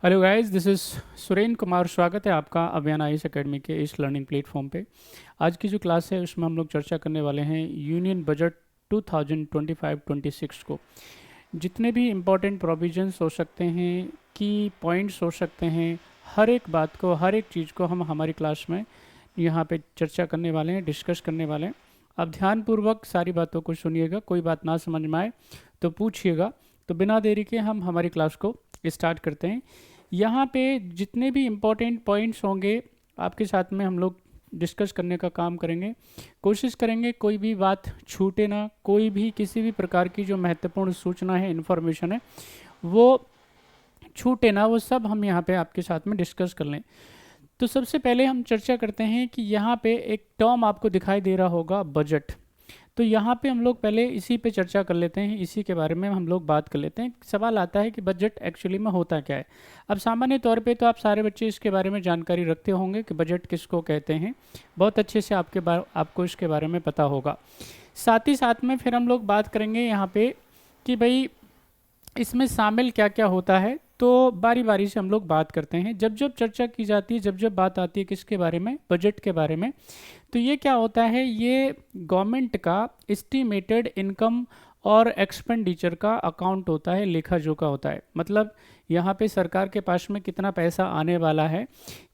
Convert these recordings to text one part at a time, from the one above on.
Hello guys, this is Surendra Kumar. स्वागत है आपका अभियान आईएएस एकेडमी के इस लर्निंग प्लेटफॉर्म पे। आज की जो क्लास है उसमें हम लोग चर्चा करने वाले हैं यूनियन बजट 2025-26 को। जितने भी इम्पोर्टेंट प्रोविजंस हो सकते हैं, की पॉइंट्स हो सकते हैं, हर एक बात को, हर एक चीज़ को हम हमारी क्लास में यहाँ पे चर्चा करने वाले हैं, डिस्कस करने वाले हैं। आप ध्यानपूर्वक सारी बातों को सुनिएगा, कोई बात ना समझ में आए तो पूछिएगा। तो बिना देरी के हम हमारी क्लास को स्टार्ट करते हैं। यहाँ पे जितने भी इम्पोर्टेंट पॉइंट्स होंगे आपके साथ में हम लोग डिस्कस करने का काम करेंगे। कोशिश करेंगे कोई भी बात छूटे ना, कोई भी किसी भी प्रकार की जो महत्वपूर्ण सूचना है, इन्फॉर्मेशन है, वो छूटे ना, वो सब हम यहाँ पे आपके साथ में डिस्कस कर लें। तो सबसे पहले हम चर्चा करते हैं कि यहाँ पे एक टर्म आपको दिखाई दे रहा होगा, बजट। तो यहाँ पे हम लोग पहले इसी पे चर्चा कर लेते हैं, इसी के बारे में हम लोग बात कर लेते हैं। सवाल आता है कि बजट एक्चुअली में होता क्या है। अब सामान्य तौर पे तो आप सारे बच्चे इसके बारे में जानकारी रखते होंगे कि बजट किसको कहते हैं, बहुत अच्छे से आपको इसके बारे में पता होगा। साथ ही साथ में फिर हम लोग बात करेंगे यहाँ पे कि भाई इसमें शामिल क्या क्या होता है। तो बारी बारी से हम लोग बात करते हैं। जब जब चर्चा की जाती है, जब जब बात आती है किसके बारे में, बजट के बारे में, तो ये क्या होता है, ये गवर्नमेंट का एस्टिमेटेड इनकम और एक्सपेंडिचर का अकाउंट होता है, लेखा जोखा होता है। मतलब यहाँ पे सरकार के पास में कितना पैसा आने वाला है,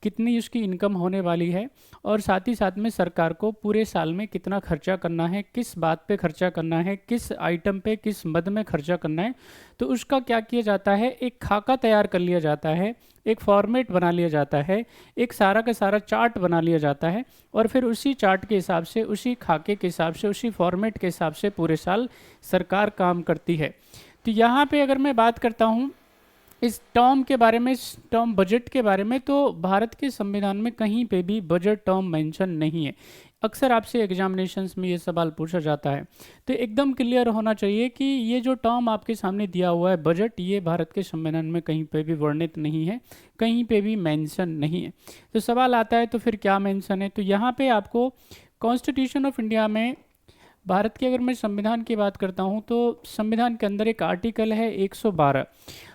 कितनी उसकी इनकम होने वाली है, और साथ ही साथ में सरकार को पूरे साल में कितना खर्चा करना है, किस बात पे खर्चा करना है, किस आइटम पे, किस मद में खर्चा करना है। तो उसका क्या किया जाता है, एक खाका तैयार कर लिया जाता है, एक फॉर्मेट बना लिया जाता है, एक सारा का सारा चार्ट बना लिया जाता है, और फिर उसी चार्ट के हिसाब से, उसी खाके के हिसाब से, उसी फॉर्मेट के हिसाब से पूरे साल सरकार काम करती है। तो यहाँ पे अगर मैं बात करता हूँ इस टर्म के बारे में, इस टर्म बजट के बारे में, तो भारत के संविधान में कहीं पे भी बजट टर्म मेंशन नहीं है। अक्सर आपसे एग्जामिनेशंस में ये सवाल पूछा जाता है, तो एकदम क्लियर होना चाहिए कि ये जो टर्म आपके सामने दिया हुआ है बजट, ये भारत के संविधान में कहीं पे भी वर्णित नहीं है, कहीं पे भी मेंशन नहीं है। तो सवाल आता है तो फिर क्या मेंशन है। तो यहाँ पे आपको कॉन्स्टिट्यूशन ऑफ इंडिया में, भारत के अगर मैं संविधान की बात करता हूँ तो संविधान के अंदर एक आर्टिकल है 112,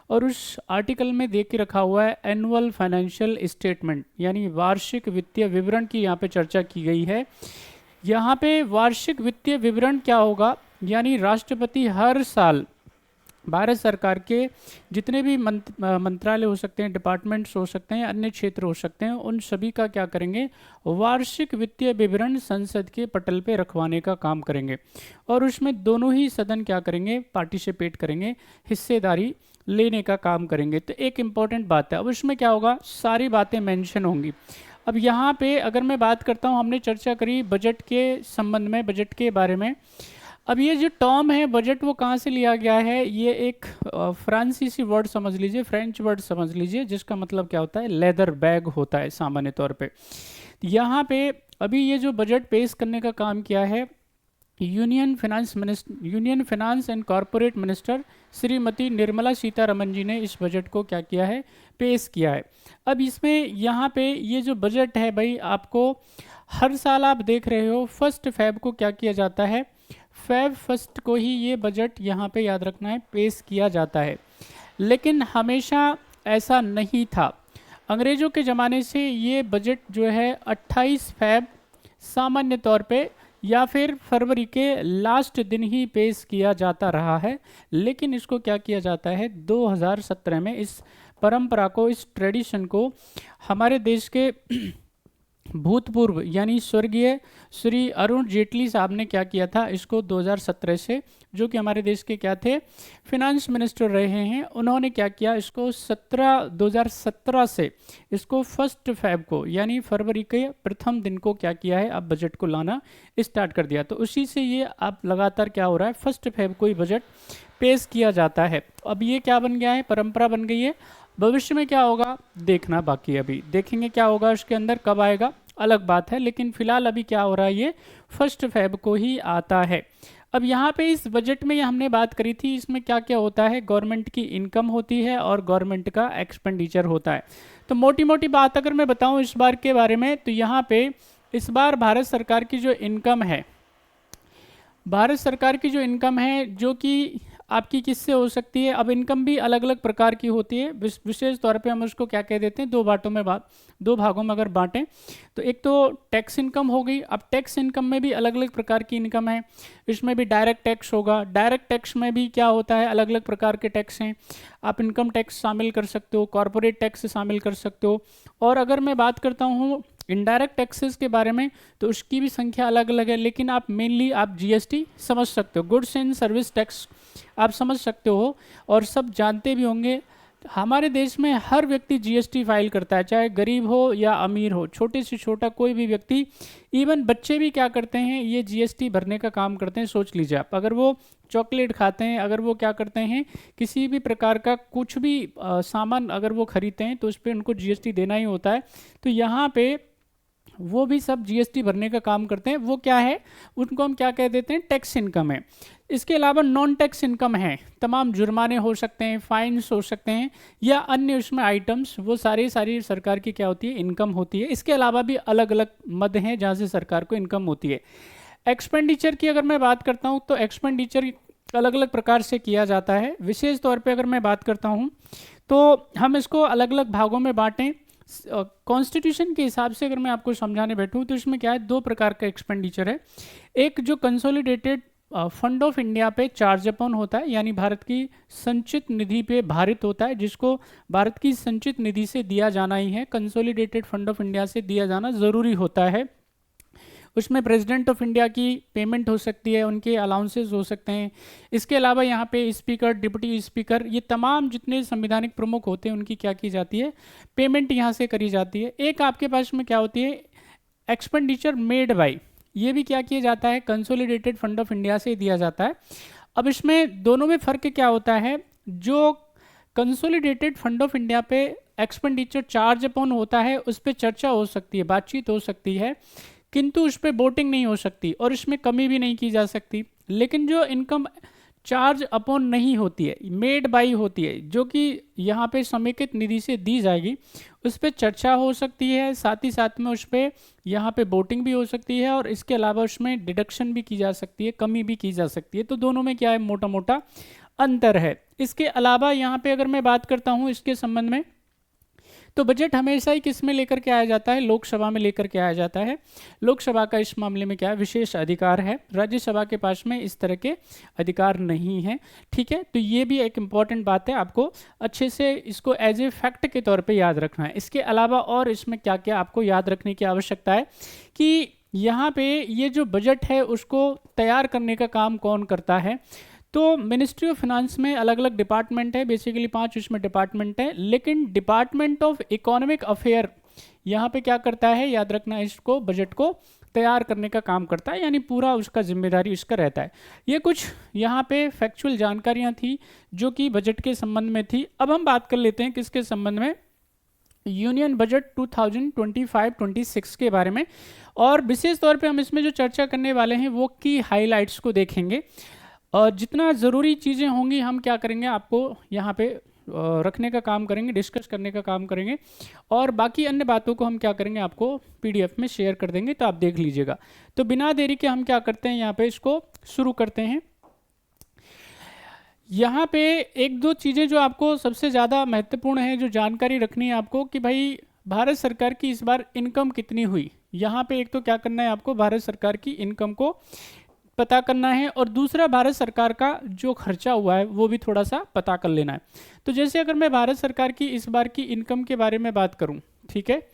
और उस आर्टिकल में देख के रखा हुआ है एनुअल फाइनेंशियल स्टेटमेंट, यानी वार्षिक वित्तीय विवरण की यहाँ पे चर्चा की गई है। यहाँ पे वार्षिक वित्तीय विवरण क्या होगा, यानी राष्ट्रपति हर साल भारत सरकार के जितने भी मंत्रालय हो सकते हैं, डिपार्टमेंट्स हो सकते हैं, अन्य क्षेत्र हो सकते हैं, उन सभी का क्या करेंगे, वार्षिक वित्तीय विवरण संसद के पटल पे रखवाने का काम करेंगे। और उसमें दोनों ही सदन क्या करेंगे, पार्टिसिपेट करेंगे, हिस्सेदारी लेने का काम करेंगे। तो एक इम्पॉर्टेंट बात है, अब उसमें क्या होगा, सारी बातें मेंशन होंगी। अब यहाँ पे अगर मैं बात करता हूँ, हमने चर्चा करी बजट के संबंध में, बजट के बारे में। अब ये जो टर्म है बजट, वो कहाँ से लिया गया है, ये एक फ्रांसीसी वर्ड समझ लीजिए, फ्रेंच वर्ड समझ लीजिए, जिसका मतलब क्या होता है, लेदर बैग होता है सामान्य तौर पे। यहाँ पे अभी ये जो बजट पेश करने का काम किया है, union finance and corporate minister Shrimati Nirmala Sitharaman ji ने इस बजट को क्या किया है, पेश किया है। अब इसमें यहाँ पे ये जो बजट है भाई, आपको हर साल आप देख रहे हो 1 फ़रवरी को क्या किया जाता है, फ़रवरी 1 को ही ये बजट यहाँ पे याद रखना है, पेश किया जाता है। लेकिन हमेशा ऐसा नहीं था। अंग्रेज़ों के ज़माने से ये बजट जो है 28 फ़रवरी सामान्य तौर पे, या फिर फरवरी के लास्ट दिन ही पेश किया जाता रहा है। लेकिन इसको क्या किया जाता है, 2017 में इस परंपरा को, इस ट्रेडिशन को हमारे देश के भूतपूर्व यानी स्वर्गीय श्री अरुण जेटली साहब ने क्या किया था, इसको 2017 से, जो कि हमारे देश के क्या थे, फिनेंस मिनिस्टर रहे हैं, उन्होंने क्या किया, इसको 2017 से इसको 1 फ़रवरी को, यानी फरवरी के प्रथम दिन को क्या किया है, अब बजट को लाना स्टार्ट कर दिया। तो उसी से ये अब लगातार क्या हो रहा है, 1 फ़रवरी को ही बजट पेश किया जाता है। अब ये क्या बन गया है, परंपरा बन गई है। भविष्य में क्या होगा देखना बाकी, अभी देखेंगे क्या होगा उसके अंदर, कब आएगा अलग बात है, लेकिन फिलहाल अभी क्या हो रहा है, ये 1 फ़रवरी को ही आता है। अब यहाँ पे इस बजट में ये हमने बात करी थी, इसमें क्या क्या होता है, गवर्नमेंट की इनकम होती है और गवर्नमेंट का एक्सपेंडिचर होता है। तो मोटी मोटी बात अगर मैं बताऊँ इस बार के बारे में, तो यहाँ पे इस बार भारत सरकार की जो इनकम है, भारत सरकार की जो इनकम है, जो कि आपकी किससे हो सकती है। अब इनकम भी अलग अलग प्रकार की होती है, विशेष तौर पे हम उसको क्या कह देते हैं, दो भागों में अगर बांटें तो एक तो टैक्स इनकम हो गई। अब टैक्स इनकम में भी अलग अलग प्रकार की इनकम है, इसमें भी डायरेक्ट टैक्स होगा। डायरेक्ट टैक्स में भी क्या होता है, अलग अलग प्रकार के टैक्स हैं। आप इनकम टैक्स शामिल कर सकते हो, कॉरपोरेट टैक्स शामिल कर सकते हो। और अगर मैं बात करता हूँ इनडायरेक्ट टैक्सेस के बारे में, तो उसकी भी संख्या अलग अलग है, लेकिन आप मेनली आप जीएसटी समझ सकते हो, गुड्स एंड सर्विस टैक्स आप समझ सकते हो और सब जानते भी होंगे। हमारे देश में हर व्यक्ति जीएसटी फाइल करता है, चाहे गरीब हो या अमीर हो, छोटे से छोटा कोई भी व्यक्ति, इवन बच्चे भी क्या करते हैं, ये जीएसटी भरने का काम करते हैं। सोच लीजिए आप, अगर वो चॉकलेट खाते हैं, अगर वो क्या करते हैं, किसी भी प्रकार का कुछ भी सामान अगर वो खरीदते हैं तो उस पर उनको जीएसटी देना ही होता है। तो यहाँ पे वो भी सब जीएसटी भरने का काम करते हैं। वो क्या है, उनको हम क्या कह देते हैं, टैक्स इनकम है। इसके अलावा नॉन टैक्स इनकम है, तमाम जुर्माने हो सकते हैं, फाइन्स हो सकते हैं या अन्य उसमें आइटम्स, वो सारी सरकार की क्या होती है, इनकम होती है। इसके अलावा भी अलग अलग मद हैं जहाँ से सरकार को इनकम होती है। एक्सपेंडिचर की अगर मैं बात करता हूँ तो एक्सपेंडिचर अलग अलग प्रकार से किया जाता है। विशेष तौर पर अगर मैं बात करता हूँ तो हम इसको अलग अलग भागों में बांटें। कॉन्स्टिट्यूशन के हिसाब से अगर मैं आपको समझाने बैठूं तो इसमें क्या है, दो प्रकार का एक्सपेंडिचर है। एक जो कंसोलिडेटेड फंड ऑफ इंडिया पे चार्ज अपॉन होता है, यानी भारत की संचित निधि पे भारित होता है, जिसको भारत की संचित निधि से दिया जाना ही है, कंसोलिडेटेड फंड ऑफ इंडिया से दिया जाना ज़रूरी होता है। उसमें प्रेसिडेंट ऑफ इंडिया की पेमेंट हो सकती है, उनके अलाउंसेस हो सकते हैं। इसके अलावा यहाँ पे स्पीकर, डिप्टी स्पीकर, ये तमाम जितने संवैधानिक प्रमुख होते हैं उनकी क्या की जाती है, पेमेंट यहाँ से करी जाती है। एक आपके पास में क्या होती है, एक्सपेंडिचर मेड बाई, ये भी क्या किया जाता है, कंसोलिडेटेड फंड ऑफ इंडिया से दिया जाता है। अब इसमें दोनों में फ़र्क क्या होता है, जो कंसोलिडेटेड फंड ऑफ इंडिया पे एक्सपेंडिचर चार्ज अपॉन होता है उस पर चर्चा हो सकती है, बातचीत हो सकती है, किंतु उस पर वोटिंग नहीं हो सकती और इसमें कमी भी नहीं की जा सकती। लेकिन जो इनकम चार्ज अपॉन नहीं होती है, मेड बाई होती है, जो कि यहाँ पे समेकित निधि से दी जाएगी, उस पर चर्चा हो सकती है, साथ ही साथ में उस पर यहाँ पे वोटिंग भी हो सकती है और इसके अलावा उसमें डिडक्शन भी की जा सकती है, कमी भी की जा सकती है। तो दोनों में क्या है, मोटा मोटा अंतर है। इसके अलावा यहाँ पे अगर मैं बात करता हूँ इसके संबंध में, तो बजट हमेशा ही किस में लेकर के आया जाता है, लोकसभा में लेकर के आया जाता है। लोकसभा का इस मामले में क्या है, विशेष अधिकार है, राज्यसभा के पास में इस तरह के अधिकार नहीं है। ठीक है, तो ये भी एक इम्पॉर्टेंट बात है, आपको अच्छे से इसको एज ए फैक्ट के तौर पे याद रखना है। इसके अलावा और इसमें क्या क्या आपको याद रखने की आवश्यकता है कि यहाँ पे ये जो बजट है उसको तैयार करने का काम कौन करता है। तो मिनिस्ट्री ऑफ फाइनेंस में अलग अलग डिपार्टमेंट है, बेसिकली 5 उसमें डिपार्टमेंट है, लेकिन डिपार्टमेंट ऑफ इकोनॉमिक अफेयर यहाँ पे क्या करता है, याद रखना, इसको बजट को तैयार करने का काम करता है, यानी पूरा उसका जिम्मेदारी उसका रहता है। ये कुछ यहाँ पे फैक्चुअल जानकारियाँ थी जो कि बजट के संबंध में थी। अब हम बात कर लेते हैं किसके संबंध में, यूनियन बजट 2025-26 के बारे में। और विशेष तौर पे हम इसमें जो चर्चा करने वाले हैं वो की हाईलाइट्स को देखेंगे और जितना ज़रूरी चीज़ें होंगी हम क्या करेंगे, आपको यहाँ पे रखने का काम करेंगे, डिस्कस करने का काम करेंगे और बाकी अन्य बातों को हम क्या करेंगे, आपको पीडीएफ में शेयर कर देंगे, तो आप देख लीजिएगा। तो बिना देरी के हम क्या करते हैं, यहाँ पे इसको शुरू करते हैं। यहाँ पे एक दो चीज़ें जो आपको सबसे ज़्यादा महत्वपूर्ण है, जो जानकारी रखनी है आपको, कि भाई भारत सरकार की इस बार इनकम कितनी हुई। यहाँ पे एक तो क्या करना है आपको, भारत सरकार की इनकम को पता करना है और दूसरा भारत सरकार का जो खर्चा हुआ है वो भी थोड़ा सा पता कर लेना है। तो जैसे अगर मैं भारत सरकार की इस बार की इनकम के बारे में बात करूं, ठीक है,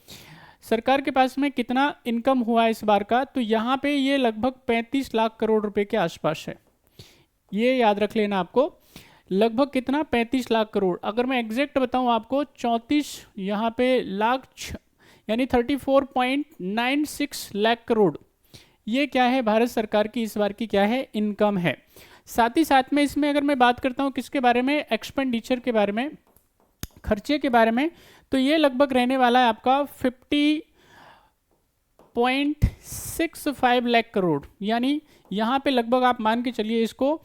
सरकार के पास में कितना इनकम हुआ है इस बार का, तो यहाँ पे ये लगभग 35 लाख करोड़ रुपए के आसपास है। ये याद रख लेना आपको, लगभग कितना, 35 लाख करोड़। अगर मैं एग्जैक्ट बताऊं आपको, 34 यहाँ पे लाख, यानी 34.96 लाख करोड़, ये क्या है, भारत सरकार की इस बार की क्या है, इनकम है। साथ ही साथ में इसमें अगर मैं बात करता हूँ किसके बारे में, एक्सपेंडिचर के बारे में, खर्चे के बारे में, तो ये लगभग रहने वाला है आपका 50.65 लाख करोड़। यानी यहाँ पे लगभग आप मान के चलिए इसको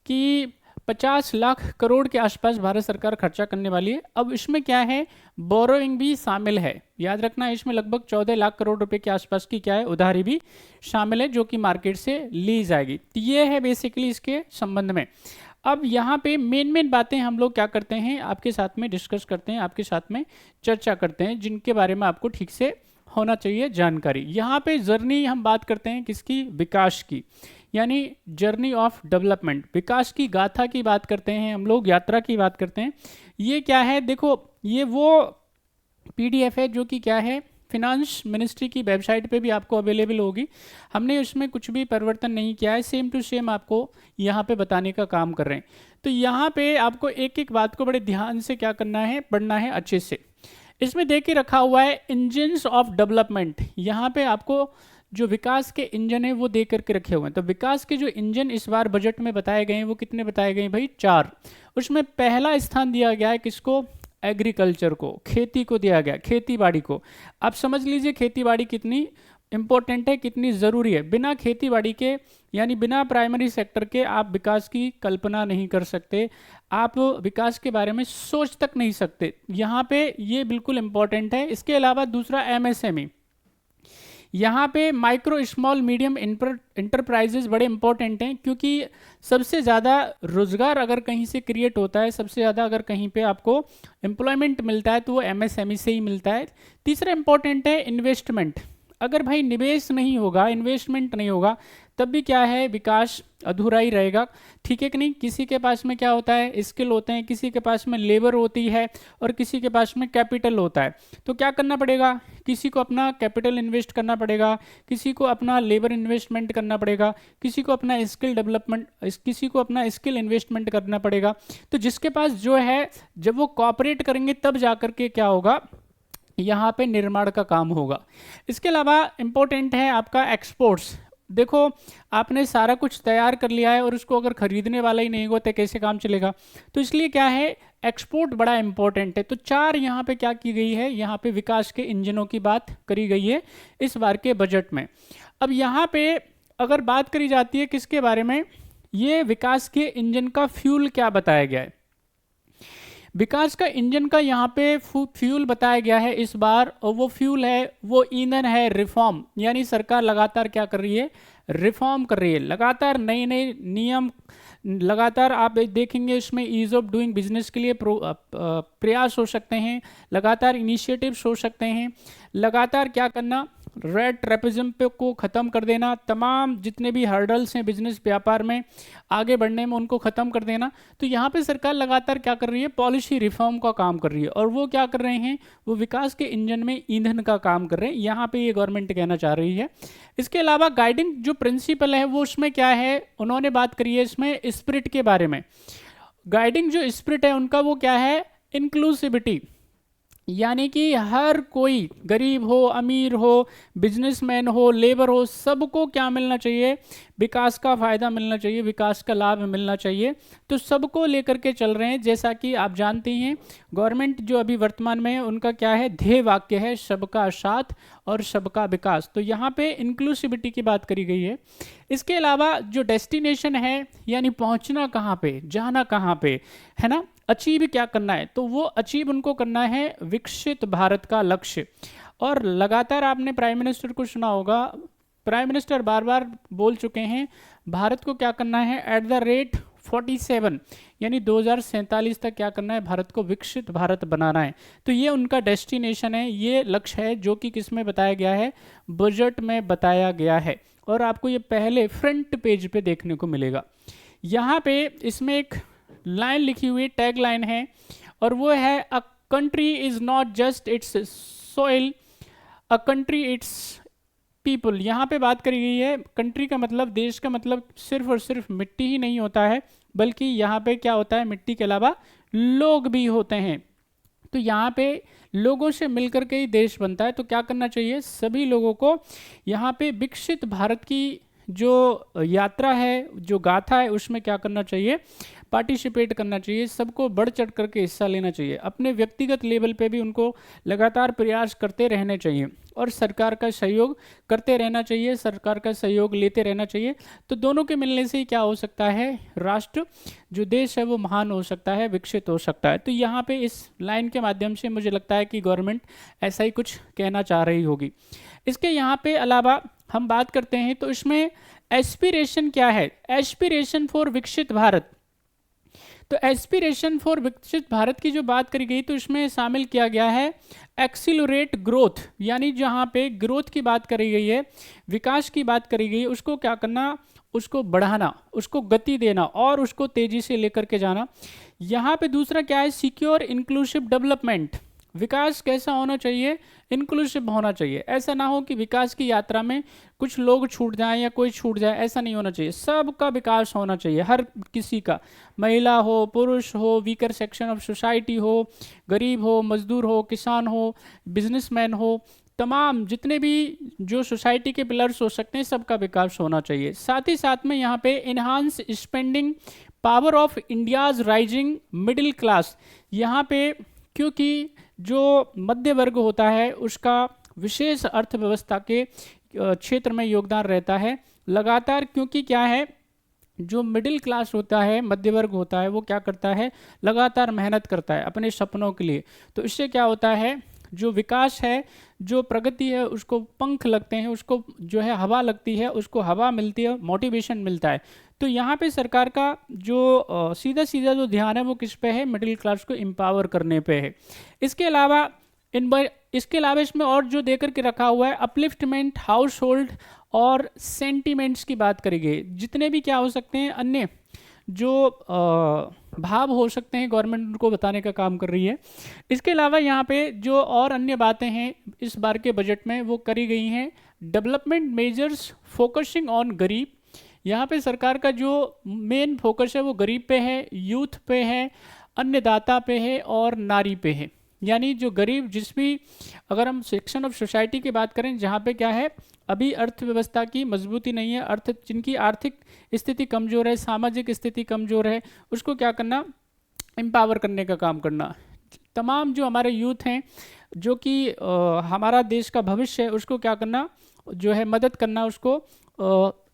कि 50 लाख करोड़ के आसपास भारत सरकार खर्चा करने वाली है। अब इसमें क्या है, बोरोइंग भी शामिल है, याद रखना, इसमें लगभग 14 लाख करोड़ रुपए के आसपास की क्या है, उधारी भी शामिल है, जो कि मार्केट से ली जाएगी। तो ये है बेसिकली इसके संबंध में। अब यहाँ पे मेन बातें हम लोग क्या करते हैं, आपके साथ में डिस्कस करते हैं, आपके साथ में चर्चा करते हैं, जिनके बारे में आपको ठीक से होना चाहिए जानकारी। यहाँ पे जर्नी हम बात करते हैं किसकी, विकास की, यानी जर्नी ऑफ डेवलपमेंट, विकास की गाथा की बात करते हैं हम लोग, यात्रा की बात करते हैं। ये क्या है, देखो ये वो पीडीएफ है जो कि क्या है, फिनांस मिनिस्ट्री की वेबसाइट पे भी आपको अवेलेबल होगी। हमने उसमें कुछ भी परिवर्तन नहीं किया है, सेम टू सेम आपको यहाँ पे बताने का काम कर रहे हैं। तो यहाँ पे आपको एक एक बात को बड़े ध्यान से क्या करना है, पढ़ना है अच्छे से। इसमें देख के रखा हुआ है इंजन्स ऑफ डेवलपमेंट, यहाँ पे आपको जो विकास के इंजन है वो दे करके रखे हुए हैं। तो विकास के जो इंजन इस बार बजट में बताए गए हैं वो कितने बताए गए हैं भाई, 4। उसमें पहला स्थान दिया गया है किसको, एग्रीकल्चर को, खेती को दिया गया, खेती बाड़ी को। आप समझ लीजिए खेती बाड़ी कितनी इंपॉर्टेंट है, कितनी ज़रूरी है। बिना खेती बाड़ी के यानी बिना प्राइमरी सेक्टर के आप विकास की कल्पना नहीं कर सकते, आप विकास के बारे में सोच तक नहीं सकते। यहाँ पे ये बिल्कुल इंपॉर्टेंट है। इसके अलावा दूसरा एमएसएमई, यहाँ पे माइक्रो स्मॉल मीडियम इंटरप्राइजेज बड़े इंपॉर्टेंट हैं, क्योंकि सबसे ज़्यादा रोजगार अगर कहीं से क्रिएट होता है, सबसे ज़्यादा अगर कहीं पे आपको एम्प्लॉयमेंट मिलता है तो वो एमएसएमई से ही मिलता है। तीसरा इंपॉर्टेंट है इन्वेस्टमेंट। अगर भाई निवेश नहीं होगा, इन्वेस्टमेंट नहीं होगा, तब भी क्या है, विकास अधूरा ही रहेगा। ठीक है कि नहीं। किसी के पास में क्या होता है, स्किल होते हैं, किसी के पास में लेबर होती है और किसी के पास में कैपिटल होता है। तो क्या करना पड़ेगा, किसी को अपना कैपिटल इन्वेस्ट करना पड़ेगा, किसी को अपना लेबर इन्वेस्टमेंट करना पड़ेगा, किसी को अपना स्किल डेवलपमेंट, किसी को अपना स्किल इन्वेस्टमेंट करना पड़ेगा। तो जिसके पास जो है, जब वो कॉपरेट करेंगे तब जा करके क्या होगा, यहाँ पे निर्माण का काम होगा। इसके अलावा इम्पोर्टेंट है आपका एक्सपोर्ट्स। देखो आपने सारा कुछ तैयार कर लिया है और उसको अगर खरीदने वाला ही नहीं होगा तो कैसे काम चलेगा। तो इसलिए क्या है, एक्सपोर्ट बड़ा इंपॉर्टेंट है। तो 4 यहाँ पे क्या की गई है, यहाँ पे विकास के इंजनों की बात करी गई है इस बार के बजट में। अब यहाँ पे अगर बात करी जाती है किसके बारे में, ये विकास के इंजन का फ्यूल क्या बताया गया है। विकास का इंजन का यहाँ पे फ्यूल बताया गया है इस बार, और वो फ्यूल है, वो ईंधन है रिफॉर्म। यानी सरकार लगातार क्या कर रही है, रिफॉर्म कर रही है, लगातार नए नए नियम, लगातार आप देखेंगे इसमें ईज ऑफ डूइंग बिजनेस के लिए प्रयास हो सकते हैं, लगातार इनिशिएटिव्स हो सकते हैं, लगातार क्या करना, रेड ट्रेपिज्म पे को ख़त्म कर देना, तमाम जितने भी हर्डल्स हैं बिजनेस व्यापार में आगे बढ़ने में उनको ख़त्म कर देना। तो यहाँ पे सरकार लगातार क्या कर रही है, पॉलिसी रिफॉर्म का काम कर रही है। और वो क्या कर रहे हैं, वो विकास के इंजन में ईंधन का काम कर रहे हैं, यहाँ पे ये गवर्नमेंट कहना चाह रही है। इसके अलावा गाइडिंग जो प्रिंसिपल है वो उसमें क्या है, उन्होंने बात करी है इसमें स्पिरिट के बारे में। गाइडिंग जो स्पिरिट है उनका वो क्या है, इंक्लूसिविटी, यानी कि हर कोई, गरीब हो, अमीर हो, बिजनेसमैन हो, लेबर हो, सबको क्या मिलना चाहिए, विकास का फ़ायदा मिलना चाहिए, विकास का लाभ मिलना चाहिए। तो सबको लेकर के चल रहे हैं। जैसा कि आप जानते हैं गवर्नमेंट जो अभी वर्तमान में है उनका क्या है, ध्येय वाक्य है सबका साथ और सबका विकास। तो यहाँ पे इंक्लूसिविटी की बात करी गई है। इसके अलावा जो डेस्टिनेशन है, यानी पहुँचना कहाँ पे, जाना कहाँ पे है ना, अचीव क्या करना है, तो वो अचीव उनको करना है विकसित भारत का लक्ष्य। और लगातार आपने प्राइम मिनिस्टर को सुना होगा, प्राइम मिनिस्टर बार बार बोल चुके हैं भारत को क्या करना है, एट द रेट 47 यानी 2047 तक क्या करना है, भारत को विकसित भारत बनाना है। तो ये उनका डेस्टिनेशन है, ये लक्ष्य है जो कि किस में बताया गया है, बजट में बताया गया है। और आपको ये पहले फ्रंट पेज पे देखने को मिलेगा। यहाँ पे इसमें एक लाइन लिखी हुई टैग लाइन है और वो है, a country is not just it's soil, a country it's people. यहाँ पे बात करी गई है, कंट्री का मतलब, देश का मतलब सिर्फ और सिर्फ मिट्टी ही नहीं होता है, बल्कि यहाँ पे क्या होता है, मिट्टी के अलावा लोग भी होते हैं। तो यहाँ पे लोगों से मिलकर के ही देश बनता है। तो क्या करना चाहिए, सभी लोगों को यहाँ पे विकसित भारत की जो यात्रा है, जो गाथा है, उसमें क्या करना चाहिए, पार्टिसिपेट करना चाहिए, सबको बढ़ चढ़ करके हिस्सा लेना चाहिए। अपने व्यक्तिगत लेवल पे भी उनको लगातार प्रयास करते रहने चाहिए और सरकार का सहयोग करते रहना चाहिए, सरकार का सहयोग लेते रहना चाहिए। तो दोनों के मिलने से ही क्या हो सकता है, राष्ट्र जो देश है वो महान हो सकता है, विकसित हो सकता है। तो यहाँ पे इस लाइन के माध्यम से मुझे लगता है कि गवर्नमेंट ऐसा ही कुछ कहना चाह रही होगी। इसके यहाँ पे अलावा हम बात करते हैं तो इसमें एस्पिरेशन क्या है, एस्पिरेशन फॉर विकसित भारत। तो एस्पिरेशन फॉर विकसित भारत की जो बात करी गई तो इसमें शामिल किया गया है एक्सीलरेट ग्रोथ, यानी जहाँ पे ग्रोथ की बात करी गई है, विकास की बात करी गई है, उसको क्या करना, उसको बढ़ाना, उसको गति देना और उसको तेजी से लेकर के जाना। यहाँ पे दूसरा क्या है, सिक्योर इंक्लूसिव डेवलपमेंट। विकास कैसा होना चाहिए, इंक्लूसिव होना चाहिए। ऐसा ना हो कि विकास की यात्रा में कुछ लोग छूट जाएं या कोई छूट जाए, ऐसा नहीं होना चाहिए। सबका विकास होना चाहिए, हर किसी का, महिला हो, पुरुष हो, वीकर सेक्शन ऑफ सोसाइटी हो, गरीब हो, मजदूर हो, किसान हो, बिजनेसमैन हो, तमाम जितने भी जो सोसाइटी के पिलर्स हो सकते हैं, सबका विकास होना चाहिए। साथ ही साथ में यहाँ पे enhance spending power of India's rising middle class. यहाँ पे क्योंकि जो मध्य वर्ग होता है उसका विशेष अर्थव्यवस्था के क्षेत्र में योगदान रहता है लगातार, क्योंकि क्या है, जो मिडिल क्लास होता है, मध्य वर्ग होता है, वो क्या करता है, लगातार मेहनत करता है अपने सपनों के लिए। तो इससे क्या होता है, जो विकास है, जो प्रगति है, उसको पंख लगते हैं, उसको जो है हवा लगती है, उसको हवा मिलती है, मोटिवेशन मिलता है। तो यहाँ पे सरकार का जो सीधा सीधा जो ध्यान है वो किस पे है, मिडिल क्लास को एम्पावर करने पे है। इसके अलावा इसमें और जो देकर के रखा हुआ है, अपलिफ्टमेंट हाउस होल्ड और सेंटीमेंट्स की बात करी गई। जितने भी क्या हो सकते हैं, अन्य जो भाव हो सकते हैं, गवर्नमेंट उनको बताने का काम कर रही है। इसके अलावा यहाँ पे जो और अन्य बातें हैं इस बार के बजट में वो करी गई हैं। डेवलपमेंट मेजर्स फोकसिंग ऑन गरीब। यहाँ पे सरकार का जो मेन फोकस है वो गरीब पे है, यूथ पे है, अन्नदाता पे है और नारी पे है। यानी जो गरीब, जिस भी, अगर हम सेक्शन ऑफ सोसाइटी की बात करें जहाँ पे क्या है, अभी अर्थव्यवस्था की मजबूती नहीं है, जिनकी आर्थिक स्थिति कमज़ोर है, सामाजिक स्थिति कमज़ोर है, उसको क्या करना, एम्पावर करने का काम करना। तमाम जो हमारे यूथ हैं, जो कि हमारा देश का भविष्य है, उसको क्या करना, जो है मदद करना, उसको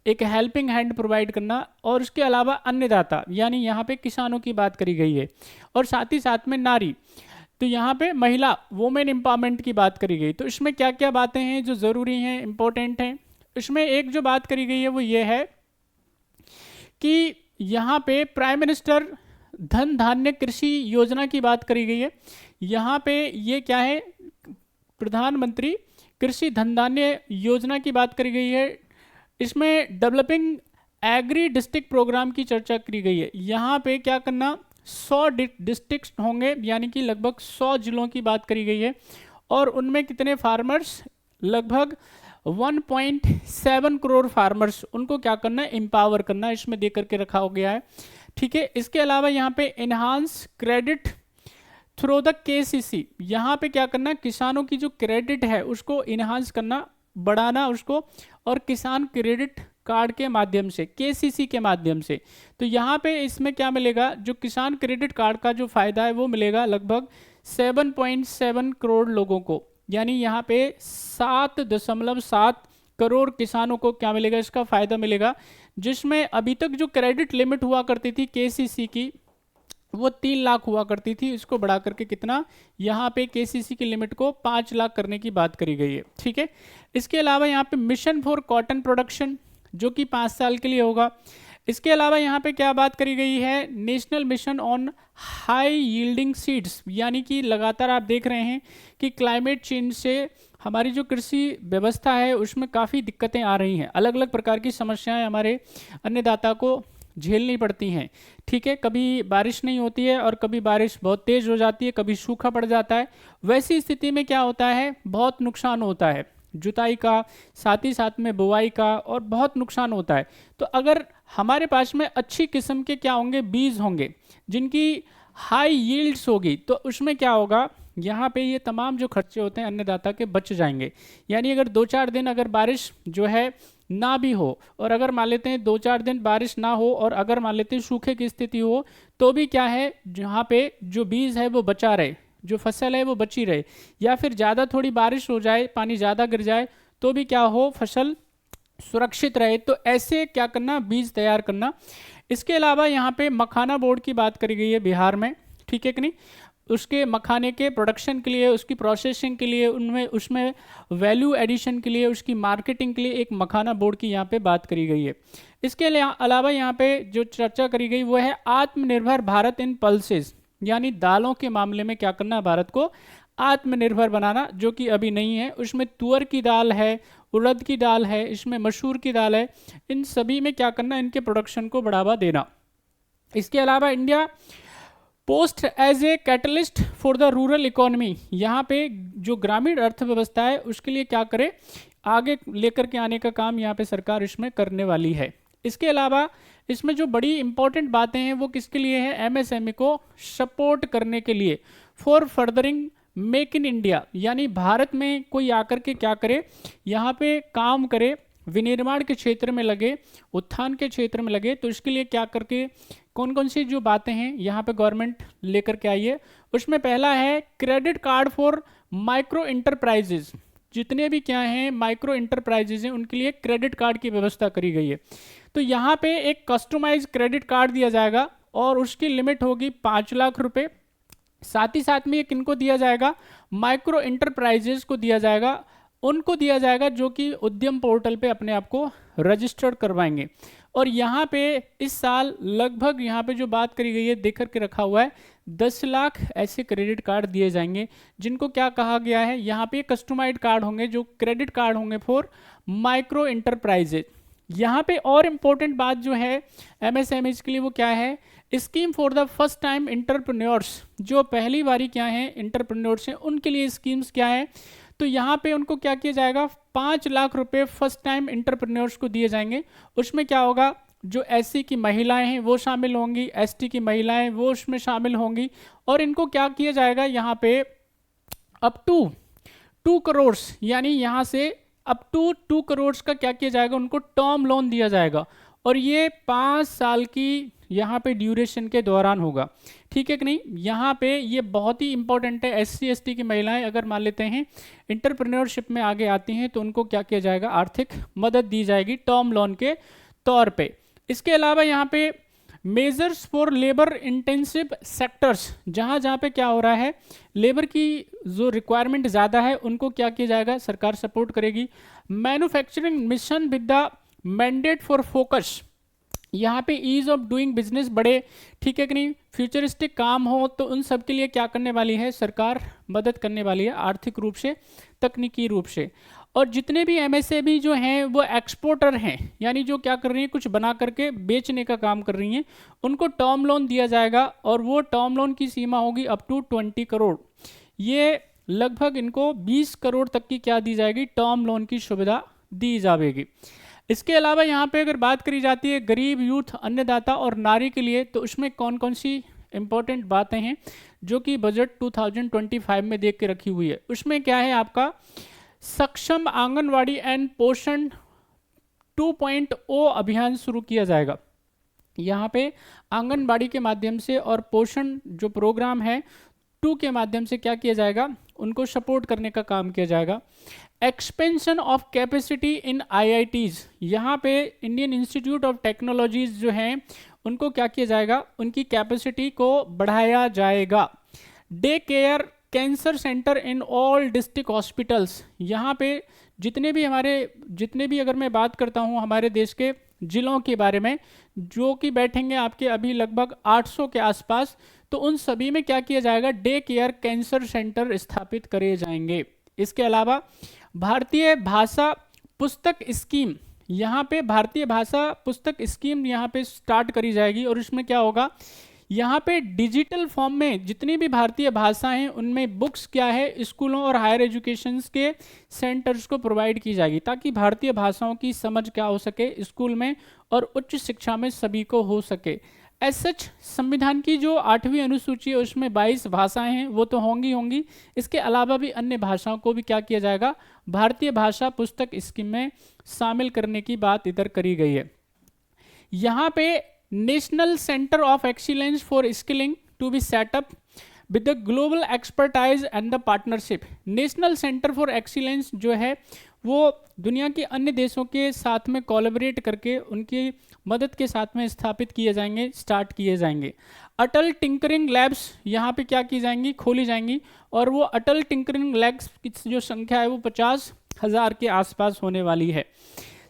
एक हेल्पिंग हैंड प्रोवाइड करना। और उसके अलावा अन्नदाता, यानी यहाँ पे किसानों की बात करी गई है। और साथ ही साथ में नारी, तो यहाँ पे महिला, वुमेन एम्पावरमेंट की बात करी गई। तो इसमें क्या क्या बातें हैं जो ज़रूरी हैं, इम्पोर्टेंट हैं। इसमें एक जो बात करी गई है वो ये है कि यहाँ पे प्राइम मिनिस्टर धन धान्य कृषि योजना की बात करी गई है। यहाँ पे ये क्या है, प्रधानमंत्री कृषि धन धान्य योजना की बात करी गई है। इसमें डेवलपिंग एग्री डिस्ट्रिक्ट प्रोग्राम की चर्चा की गई है। यहाँ पे क्या करना, 100 डिस्ट्रिक्ट्स होंगे, यानी कि लगभग 100 जिलों की बात करी गई है। और उनमें कितने फार्मर्स, लगभग 1.7 करोड़ फार्मर्स, उनको क्या करना है, एम्पावर करना, इसमें दे करके रखा हो गया है। ठीक है। इसके अलावा यहाँ पे enhance credit through the KCC, यहाँ पे क्या करना, किसानों की जो क्रेडिट है उसको इनहांस करना, बढ़ाना उसको, और किसान क्रेडिट कार्ड के माध्यम से, केसीसी के माध्यम से। तो यहाँ पे इसमें क्या मिलेगा, जो किसान क्रेडिट कार्ड का जो फायदा है वो मिलेगा लगभग 7.7 करोड़ लोगों को। यानी यहाँ पे 7.7 करोड़ किसानों को क्या मिलेगा, इसका फायदा मिलेगा। जिसमें अभी तक जो क्रेडिट लिमिट हुआ करती थी केसीसी की, वो 3 लाख हुआ करती थी, इसको बढ़ा करके कितना, यहाँ पे केसीसी की लिमिट को 5 लाख करने की बात करी गई है। ठीक है। इसके अलावा यहाँ पे मिशन फॉर कॉटन प्रोडक्शन, जो कि 5 साल के लिए होगा। इसके अलावा यहाँ पे क्या बात करी गई है, national mission on high yielding seeds, यानी कि लगातार आप देख रहे हैं कि क्लाइमेट चेंज से हमारी जो कृषि व्यवस्था है उसमें काफ़ी दिक्कतें आ रही हैं। अलग अलग प्रकार की समस्याएं हमारे अन्नदाता को झेलनी पड़ती हैं। ठीक है। कभी बारिश नहीं होती है और कभी बारिश बहुत तेज़ हो जाती है, कभी सूखा पड़ जाता है। वैसी स्थिति में क्या होता है, बहुत नुकसान होता है, जुताई का, साथ ही साथ में बुवाई का, और बहुत नुकसान होता है। तो अगर हमारे पास में अच्छी किस्म के क्या होंगे, बीज होंगे जिनकी हाई यील्ड्स होगी, तो उसमें क्या होगा, यहाँ पे ये तमाम जो खर्चे होते हैं अन्नदाता के बच जाएंगे। यानी अगर 2-4 दिन अगर बारिश जो है ना भी हो, और अगर मान लेते हैं 2-4 दिन बारिश ना हो, और अगर मान लेते हैं सूखे की स्थिति हो, तो भी क्या है, जहाँ पे जो बीज है वो बचा रहे, जो फसल है वो बची रहे। या फिर ज़्यादा थोड़ी बारिश हो जाए, पानी ज़्यादा गिर जाए, तो भी क्या हो, फसल सुरक्षित रहे। तो ऐसे क्या करना, बीज तैयार करना। इसके अलावा यहाँ पे मखाना बोर्ड की बात करी गई है बिहार में। ठीक है कि नहीं। उसके मखाने के प्रोडक्शन के लिए, उसकी प्रोसेसिंग के लिए, उनमें उसमें वैल्यू एडिशन के लिए, उसकी मार्केटिंग के लिए एक मखाना बोर्ड की यहाँ पे बात करी गई है। इसके अलावा यहाँ पे जो चर्चा करी गई वो है आत्मनिर्भर भारत इन पल्सेस, यानी दालों के मामले में क्या करना है, भारत को आत्मनिर्भर बनाना, जो कि अभी नहीं है। उसमें तुअर की दाल है, उड़द की दाल है, इसमें मसूर की दाल है, इन सभी में क्या करना है, इनके प्रोडक्शन को बढ़ावा देना। इसके अलावा India post as a catalyst for the rural economy, यहाँ पे जो ग्रामीण अर्थव्यवस्था है उसके लिए क्या करे, आगे लेकर के आने का काम यहाँ पे सरकार इसमें करने वाली है। इसके अलावा इसमें जो बड़ी इंपॉर्टेंट बातें हैं वो किसके लिए है, एमएसएमई को सपोर्ट करने के लिए, for furthering make in India, यानी भारत में कोई आकर के क्या करे, यहाँ पे काम करे, विनिर्माण के क्षेत्र में लगे, उत्थान के क्षेत्र में लगे। तो इसके लिए क्या करके कौन कौन सी जो बातें हैं यहाँ पे गवर्नमेंट लेकर के आई है, उसमें पहला है credit card for micro enterprises, जितने भी क्या हैं माइक्रो इंटरप्राइजेज हैं उनके लिए क्रेडिट कार्ड की व्यवस्था करी गई है। तो यहाँ पे एक कस्टमाइज क्रेडिट कार्ड दिया जाएगा और उसकी लिमिट होगी 5 लाख रुपए। साथ ही साथ में ये किनको दिया जाएगा, माइक्रो इंटरप्राइजेज को दिया जाएगा, उनको दिया जाएगा जो कि उद्यम पोर्टल पे अपने आप को रजिस्टर्ड करवाएंगे। और यहाँ पे इस साल लगभग यहाँ पे जो बात करी गई है देख करके रखा हुआ है 10 लाख ऐसे क्रेडिट कार्ड दिए जाएंगे, जिनको क्या कहा गया है, यहाँ पे कस्टमाइज्ड कार्ड होंगे जो क्रेडिट कार्ड होंगे फॉर माइक्रो इंटरप्राइजेज। यहाँ पे और इम्पोर्टेंट बात जो है एमएसएमई के लिए वो क्या है, scheme for the first time entrepreneurs, जो पहली बारी क्या है इंटरप्रेन्योर्स हैं उनके लिए स्कीम्स क्या है। तो यहाँ पे उनको क्या किया जाएगा, 5 लाख रुपए फर्स्ट टाइम इंटरप्रेन्योर्स को दिए जाएंगे। उसमें क्या होगा, जो एससी की महिलाएं हैं वो शामिल होंगी, एसटी की महिलाएं वो उसमें शामिल होंगी, और इनको क्या किया जाएगा यहाँ पे अप टू 2 करोड़, यानी यहाँ से अप टू 2 करोड़ का क्या किया जाएगा, उनको टर्म लोन दिया जाएगा, और ये 5 साल की यहाँ पे ड्यूरेशन के दौरान होगा। ठीक है कि नहीं, यहाँ पे ये बहुत ही इंपॉर्टेंट है। एससी एसटी की महिलाएं अगर मान लेते हैं इंटरप्रेन्योरशिप में आगे आती हैं तो उनको क्या किया जाएगा, आर्थिक मदद दी जाएगी टर्म लोन के तौर पे। इसके अलावा यहाँ पे measures for labour intensive sectors, जहाँ जहाँ पे क्या हो रहा है, लेबर की जो रिक्वायरमेंट ज़्यादा है उनको क्या किया जाएगा, सरकार सपोर्ट करेगी। Manufacturing mission with the mandate for focus, यहाँ पे ईज ऑफ डूइंग बिजनेस बढ़े, ठीक है कि नहीं, फ्यूचरिस्टिक काम हो, तो उन सब के लिए क्या करने वाली है सरकार, मदद करने वाली है आर्थिक रूप से, तकनीकी रूप से। और जितने भी एमएसएमई जो हैं वो एक्सपोर्टर हैं, यानी जो क्या कर रही हैं, कुछ बना करके बेचने का काम कर रही हैं, उनको टर्म लोन दिया जाएगा, और वो टर्म लोन की सीमा होगी अप टू 20 करोड़। ये लगभग इनको 20 करोड़ तक की क्या दी जाएगी, टर्म लोन की सुविधा दी जाएगी। इसके अलावा यहाँ पे अगर बात करी जाती है गरीब, यूथ, अन्नदाता और नारी के लिए, तो उसमें कौन कौन सी इंपॉर्टेंट बातें हैं जो कि बजट 2025 में देख के रखी हुई है। उसमें क्या है, आपका सक्षम आंगनवाड़ी एंड पोषण 2.0 अभियान शुरू किया जाएगा। यहाँ पे आंगनबाड़ी के माध्यम से और पोषण जो प्रोग्राम है 2 के माध्यम से क्या किया जाएगा, उनको सपोर्ट करने का काम किया जाएगा। Expansion of capacity in IITs, यहाँ पे इंडियन इंस्टीट्यूट ऑफ टेक्नोलॉजीज जो हैं उनको क्या किया जाएगा, उनकी कैपेसिटी को बढ़ाया जाएगा। Day care cancer centre in all district hospitals, यहाँ पे जितने भी अगर मैं बात करता हूँ हमारे देश के जिलों के बारे में, जो कि बैठेंगे आपके अभी लगभग 800 के आसपास, तो उन सभी में क्या किया जाएगा, डे केयर कैंसर सेंटर स्थापित करे जाएंगे। इसके अलावा भारतीय भाषा पुस्तक स्कीम, यहाँ पे भारतीय भाषा पुस्तक स्कीम यहाँ पे स्टार्ट करी जाएगी, और इसमें क्या होगा, यहाँ पे डिजिटल फॉर्म में जितनी भी भारतीय भाषाएं हैं उनमें बुक्स क्या है स्कूलों और हायर एजुकेशन के सेंटर्स को प्रोवाइड की जाएगी, ताकि भारतीय भाषाओं की समझ क्या हो सके स्कूल में और उच्च शिक्षा में सभी को हो सके। एज सच संविधान की जो 8वीं अनुसूची है उसमें 22 भाषाएं हैं, वो तो होंगी। इसके अलावा भी अन्य भाषाओं को भी क्या किया जाएगा, भारतीय भाषा पुस्तक स्कीम में शामिल करने की बात इधर करी गई है। यहाँ पे national centre of excellence for skilling to be setup with the global expertise and the partnership. National centre for excellence जो है वो दुनिया के अन्य देशों के साथ में कोलैबोरेट करके उनकी मदद के साथ में स्थापित किए जाएंगे, स्टार्ट किए जाएंगे। अटल टिंकरिंग लैब्स यहाँ पे क्या की जाएंगी, खोली जाएंगी, और वो अटल टिंकरिंग लैब्स की जो संख्या है वो 50,000 के आसपास होने वाली है।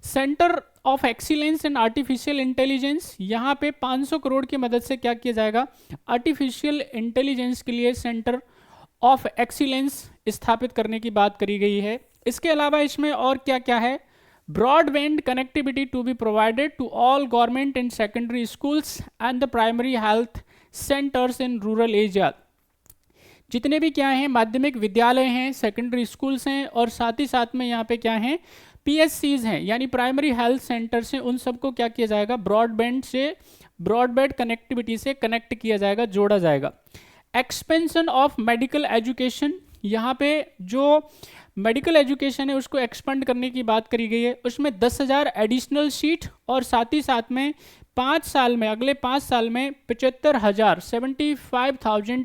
Centre of excellence and artificial intelligence, यहाँ पे 500 करोड़ की मदद से क्या किया जाएगा, आर्टिफिशियल इंटेलिजेंस के लिए सेंटर ऑफ एक्सीलेंस स्थापित करने की बात करी गई है। इसके अलावा इसमें और क्या क्या है, broadband connectivity to be provided to all government and secondary schools and the primary health centres in rural area. जितने भी क्या हैं माध्यमिक विद्यालय हैं, सेकेंडरी स्कूल्स हैं, और साथ ही साथ में यहाँ पे क्या हैं PSCs हैं, यानी प्राइमरी हेल्थ सेंटर्स हैं, उन सबको क्या किया जाएगा, ब्रॉडबैंड कनेक्टिविटी से कनेक्ट किया जाएगा, जोड़ा जाएगा। एक्सपेंशन ऑफ मेडिकल एजुकेशन, यहाँ पे जो मेडिकल एजुकेशन है उसको एक्सपेंड करने की बात करी गई है, उसमें 10,000 एडिशनल सीट, और साथ ही साथ में 5 साल में, अगले 5 साल में 75,000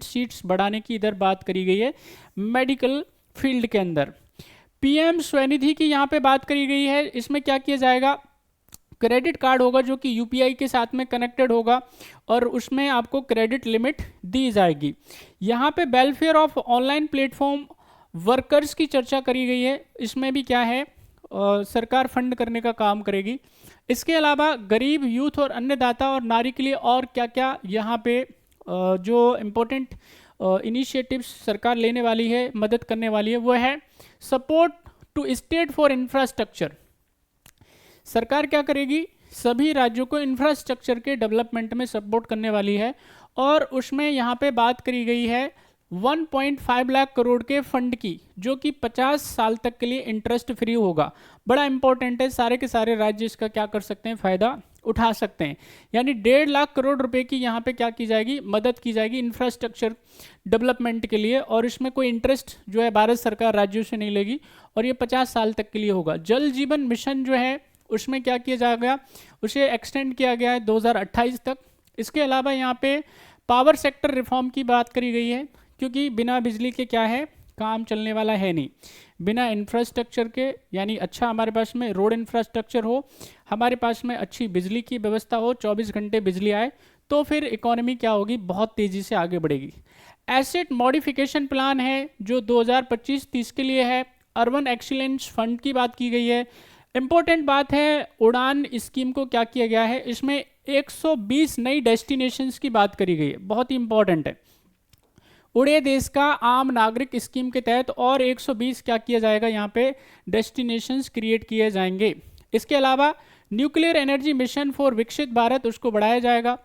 सीट्स बढ़ाने की इधर बात करी गई है मेडिकल फील्ड के अंदर। PM स्वनिधि की यहाँ पे बात करी गई है, इसमें क्या किया जाएगा, क्रेडिट कार्ड होगा जो कि UPI के साथ में कनेक्टेड होगा, और उसमें आपको क्रेडिट लिमिट दी जाएगी। यहाँ पे welfare of online platform workers की चर्चा करी गई है, इसमें भी क्या है सरकार फंड करने का काम करेगी। इसके अलावा गरीब, यूथ और अन्नदाता और नारी के लिए और क्या क्या यहाँ पे जो इम्पोर्टेंट इनिशिएटिव्स सरकार लेने वाली है, मदद करने वाली है, वो है support to state for infrastructure. सरकार क्या करेगी, सभी राज्यों को इंफ्रास्ट्रक्चर के डेवलपमेंट में सपोर्ट करने वाली है, और उसमें यहाँ पे बात करी गई है 1.5 लाख करोड़ के फंड की, जो कि 50 साल तक के लिए इंटरेस्ट फ्री होगा। बड़ा इंपॉर्टेंट है, सारे के सारे राज्य इसका क्या कर सकते हैं, फायदा उठा सकते हैं। यानी 1.5 लाख करोड़ रुपए की यहाँ पे क्या की जाएगी, मदद की जाएगी इंफ्रास्ट्रक्चर डेवलपमेंट के लिए, और इसमें कोई इंटरेस्ट जो है भारत सरकार राज्यों से नहीं लेगी, और ये 50 साल तक के लिए होगा। जल जीवन मिशन जो है उसमें क्या किया जाएगा, उसे एक्सटेंड किया गया है 2028 तक। इसके अलावा यहाँ पे पावर सेक्टर रिफॉर्म की बात करी गई है, क्योंकि बिना बिजली के क्या है, काम चलने वाला है नहीं। बिना इंफ्रास्ट्रक्चर के, यानी अच्छा हमारे पास में रोड इंफ्रास्ट्रक्चर हो, हमारे पास में अच्छी बिजली की व्यवस्था हो, 24 घंटे बिजली आए, तो फिर इकोनॉमी क्या होगी, बहुत तेज़ी से आगे बढ़ेगी। एसेट मॉडिफिकेशन प्लान है जो 2025-30 के लिए है। अर्बन एक्सीलेंस फंड की बात की गई है। इंपॉर्टेंट बात है, उड़ान स्कीम को क्या किया गया है, इसमें 120 नई डेस्टिनेशंस की बात करी गई है, बहुत ही इंपॉर्टेंट है। उड़े देश का आम नागरिक स्कीम के तहत और 120 क्या किया जाएगा, यहाँ पे डेस्टिनेशंस क्रिएट किए जाएंगे। इसके अलावा न्यूक्लियर एनर्जी मिशन फॉर विकसित भारत, उसको बढ़ाया जाएगा।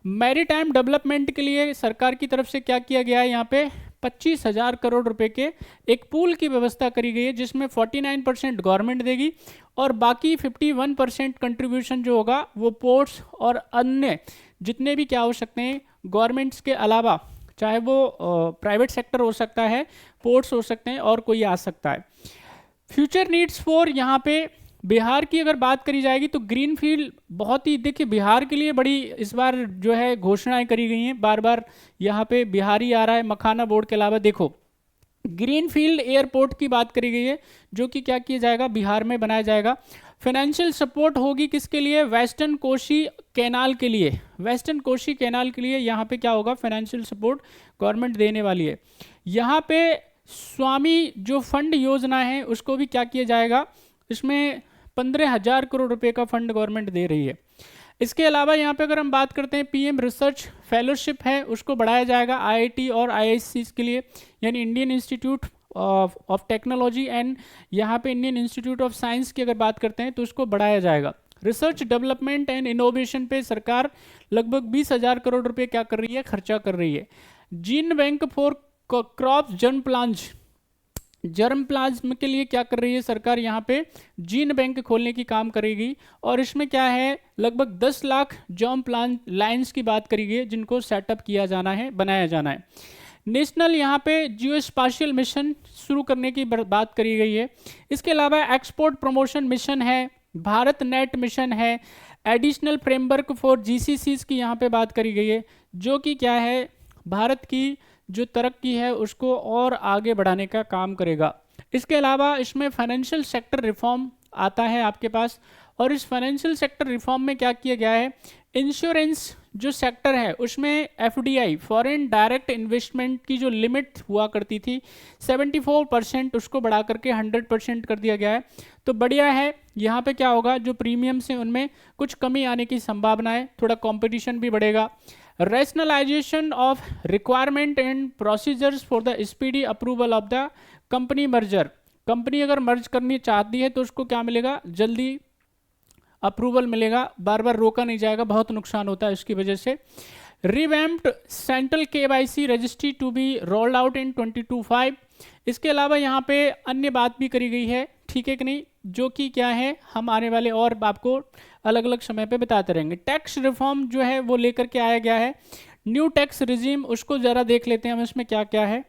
मैरीटाइम डेवलपमेंट के लिए सरकार की तरफ से क्या किया गया है, यहाँ पे 25,000 करोड़ रुपए के एक पूल की व्यवस्था करी गई है, जिसमें 49% गवर्नमेंट देगी, और बाकी 51% कंट्रीब्यूशन जो होगा वो पोर्ट्स और अन्य जितने भी क्या हो सकते हैं गवर्नमेंट्स के अलावा, चाहे वो प्राइवेट सेक्टर हो सकता है, पोर्ट्स हो सकते हैं, और कोई आ सकता है। फ्यूचर नीड्स फॉर, यहाँ पे बिहार की अगर बात करी जाएगी तो ग्रीन फील्ड बहुत ही, देखिए बिहार के लिए बड़ी इस बार जो है घोषणाएं करी गई हैं, बार बार यहाँ पे बिहार ही आ रहा है मखाना बोर्ड के अलावा। देखो ग्रीन फील्ड एयरपोर्ट की बात करी गई है, जो कि क्या किया जाएगा, बिहार में बनाया जाएगा। फाइनेंशियल सपोर्ट होगी किसके लिए, वेस्टर्न कोशी कैनाल के लिए। वेस्टर्न कोशी कैनाल के लिए यहाँ पे क्या होगा, फाइनेंशियल सपोर्ट गवर्नमेंट देने वाली है। यहाँ पे स्वामी जो फंड योजना है उसको भी क्या किया जाएगा, इसमें 15,000 करोड़ रुपए का फंड गवर्नमेंट दे रही है। इसके अलावा यहाँ पे अगर हम बात करते हैं PM रिसर्च फेलोशिप है, उसको बढ़ाया जाएगा IIT और IISc के लिए, यानी Indian institute of technology and यहाँ पे इंडियन इंस्टीट्यूट ऑफ साइंस की अगर बात करते हैं तो उसको बढ़ाया जाएगा। रिसर्च डेवलपमेंट एंड इनोवेशन पे सरकार लगभग 20,000 करोड़ रुपए क्या कर रही है, खर्चा कर रही है। Gene bank for crop germ plasm के लिए क्या कर रही है सरकार, यहाँ पे जीन बैंक खोलने की काम करेगी, और इसमें क्या है लगभग 10 लाख जर्म प्लांट लाइन्स की बात करी गई, जिनको सेटअप किया जाना है, बनाया जाना है। नेशनल यहाँ पे जियो स्पाशियल मिशन शुरू करने की बात करी गई है। इसके अलावा एक्सपोर्ट प्रमोशन मिशन है, भारत नेट मिशन है, एडिशनल फ्रेमवर्क फॉर GCCs की यहाँ पे बात करी गई है, जो कि क्या है भारत की जो तरक्की है उसको और आगे बढ़ाने का काम करेगा। इसके अलावा इसमें फाइनेंशियल सेक्टर रिफॉर्म आता है आपके पास, और इस फाइनेंशियल सेक्टर रिफॉर्म में क्या किया गया है, इंश्योरेंस जो सेक्टर है उसमें एफडीआई फॉरेन डायरेक्ट इन्वेस्टमेंट की जो लिमिट हुआ करती थी 74% उसको बढ़ा करके 100% कर दिया गया है। तो बढ़िया है, यहाँ पे क्या होगा, जो प्रीमियम्स हैं उनमें कुछ कमी आने की संभावना है, थोड़ा कंपटीशन भी बढ़ेगा। Rationalisation of requirement and procedures for the speedy approval of the company merger, company अगर मर्ज करनी चाहती है तो उसको क्या मिलेगा, जल्दी अप्रूवल मिलेगा, बार बार रोका नहीं जाएगा, बहुत नुकसान होता है इसकी वजह से। Revamped central KYC registry to be rolled out in 2025। इसके अलावा यहाँ पे अन्य बात भी करी गई है, ठीक है कि नहीं, जो कि क्या है हम आने वाले और आपको अलग अलग समय पे बताते रहेंगे। टैक्स रिफॉर्म जो है वो लेकर के आया गया है। न्यू टैक्स रिजीम, उसको ज़रा देख लेते हैं हम इसमें क्या क्या है।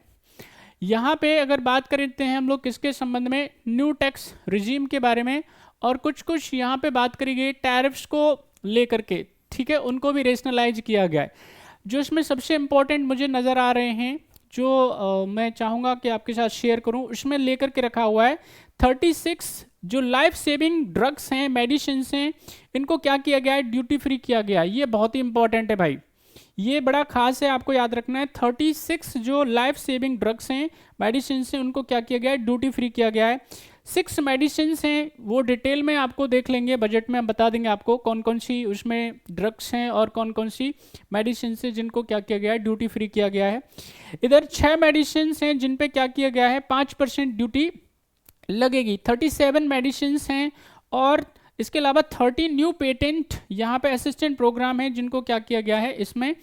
यहाँ पे अगर बात करते हैं हम लोग किसके संबंध में, न्यू टैक्स रिजीम के बारे में, और कुछ यहाँ पे बात करी गई टैरिफ्स को लेकर के, ठीक है, उनको भी रेशनलाइज किया गया है। जो इसमें सबसे इम्पोर्टेंट मुझे नज़र आ रहे हैं, जो मैं चाहूँगा कि आपके साथ शेयर करूँ, उसमें लेकर के रखा हुआ है 36 जो लाइफ सेविंग ड्रग्स हैं, मेडिसिन हैं, इनको क्या किया गया है, ड्यूटी फ्री किया गया है। ये बहुत ही इंपॉर्टेंट है भाई, ये बड़ा खास है, आपको याद रखना है। 36 जो लाइफ सेविंग ड्रग्स हैं, मेडिसिन हैं, उनको क्या किया गया है, ड्यूटी फ्री किया गया है। 6 मेडिसिन हैं, वो डिटेल में आपको देख लेंगे, बजट में हम बता देंगे आपको कौन कौन सी उसमें ड्रग्स हैं और कौन कौन सी मेडिसिन हैं जिनको क्या किया गया है, ड्यूटी फ्री किया गया है। इधर 6 मेडिसिन हैं जिन पे क्या किया गया है, 5% ड्यूटी लगेगी। 37 मेडिसिन हैं, और इसके अलावा 30 न्यू पेटेंट यहाँ पे असिस्टेंट प्रोग्राम है जिनको क्या किया गया है, इसमें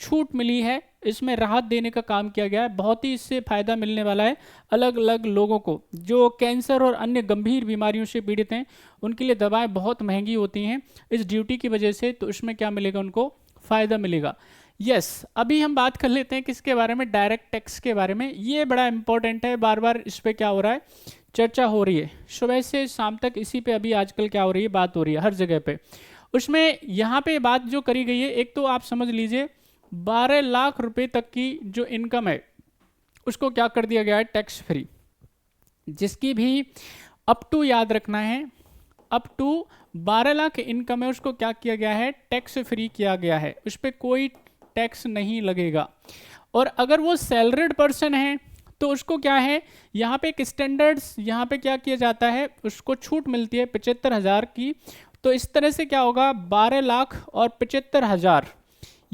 छूट मिली है, इसमें राहत देने का काम किया गया है। बहुत ही इससे फायदा मिलने वाला है अलग अलग लोगों को, जो कैंसर और अन्य गंभीर बीमारियों से पीड़ित हैं, उनके लिए दवाएं बहुत महंगी होती हैं इस ड्यूटी की वजह से, तो इसमें क्या मिलेगा, उनको फ़ायदा मिलेगा। यस, अभी हम बात कर लेते हैं किसके बारे में, डायरेक्ट टैक्स के बारे में। ये बड़ा इंपॉर्टेंट है, बार बार इस पर क्या हो रहा है, चर्चा हो रही है, सुबह से शाम तक इसी पे अभी आजकल क्या हो रही है, बात हो रही है हर जगह पे। उसमें यहाँ पे बात जो करी गई है, एक तो आप समझ लीजिए 12 लाख रुपए तक की जो इनकम है उसको क्या कर दिया गया है, टैक्स फ्री। जिसकी भी अप टू याद रखना है, अप टू 12 लाख इनकम है उसको क्या किया गया है, टैक्स फ्री किया गया है, उस पर कोई टैक्स नहीं लगेगा। और अगर वो सैलरीड पर्सन है तो उसको क्या है, यहाँ पे एक स्टैंडर्ड्स यहाँ पे क्या किया जाता है, उसको छूट मिलती है 75,000 की। तो इस तरह से क्या होगा, 12 लाख और 75,000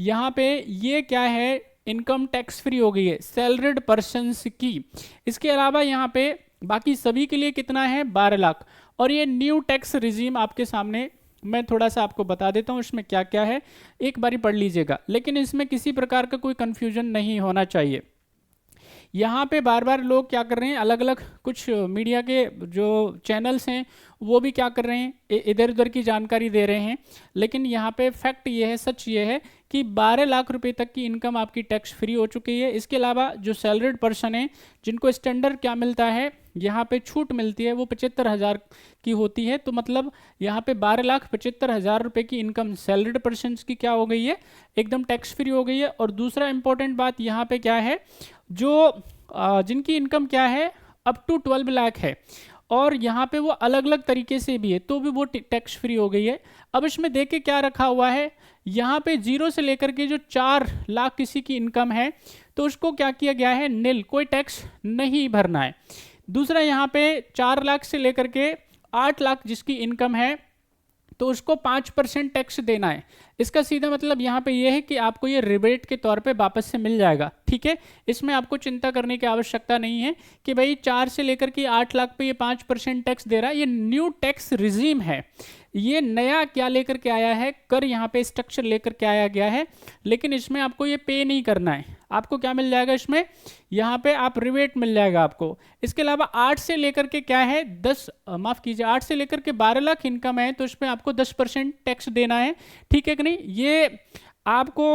यहाँ पे ये क्या है, इनकम टैक्स फ्री हो गई है सैलरीड पर्सन्स की। इसके अलावा यहाँ पे बाकी सभी के लिए कितना है, 12 लाख। और ये न्यू टैक्स रिजीम आपके सामने मैं थोड़ा सा आपको बता देता हूँ इसमें क्या क्या है, एक बारी पढ़ लीजिएगा, लेकिन इसमें किसी प्रकार का कोई कन्फ्यूजन नहीं होना चाहिए। यहाँ पे बार बार लोग क्या कर रहे हैं, अलग अलग कुछ मीडिया के जो चैनल्स हैं वो भी क्या कर रहे हैं, इधर उधर की जानकारी दे रहे हैं, लेकिन यहाँ पे फैक्ट ये है, सच ये है कि 12 लाख रुपए तक की इनकम आपकी टैक्स फ्री हो चुकी है। इसके अलावा जो सैलरीड पर्सन है जिनको स्टैंडर्ड क्या मिलता है, यहाँ पे छूट मिलती है, वो 75,000 की होती है। तो मतलब यहाँ पे 12,75,000 रुपये की इनकम सैलरीड पर्सन की क्या हो गई है, एकदम टैक्स फ्री हो गई है। और दूसरा इंपॉर्टेंट बात यहाँ पे क्या है, जो जिनकी इनकम क्या है अप टू 12 लाख है और यहाँ पे वो अलग अलग तरीके से भी है, तो भी वो टैक्स फ्री हो गई है। अब इसमें देख के क्या रखा हुआ है, यहाँ पे 0 से लेकर के जो 4 लाख किसी की इनकम है तो उसको क्या किया गया है, निल, कोई टैक्स नहीं भरना है। दूसरा यहाँ पे 4 लाख से लेकर के 8 लाख जिसकी इनकम है तो उसको 5% टैक्स देना है। इसका सीधा मतलब यहाँ पे ये है कि आपको ये रिबेट के तौर पे वापस से मिल जाएगा, ठीक है। इसमें आपको चिंता करने की आवश्यकता नहीं है कि भाई 4 से लेकर के 8 लाख पे ये 5% टैक्स दे रहा है। ये न्यू टैक्स रिजीम है, ये नया क्या लेकर के आया है, कर यहाँ पे स्ट्रक्चर लेकर के आया गया है, लेकिन इसमें आपको ये पे नहीं करना है। आपको क्या मिल जाएगा इसमें, यहाँ पे आप रिबेट मिल जाएगा आपको। इसके अलावा 8 से लेकर के क्या है 8 से लेकर के 12 लाख इनकम है तो इसमें आपको 10% टैक्स देना है, ठीक है कि नहीं। ये आपको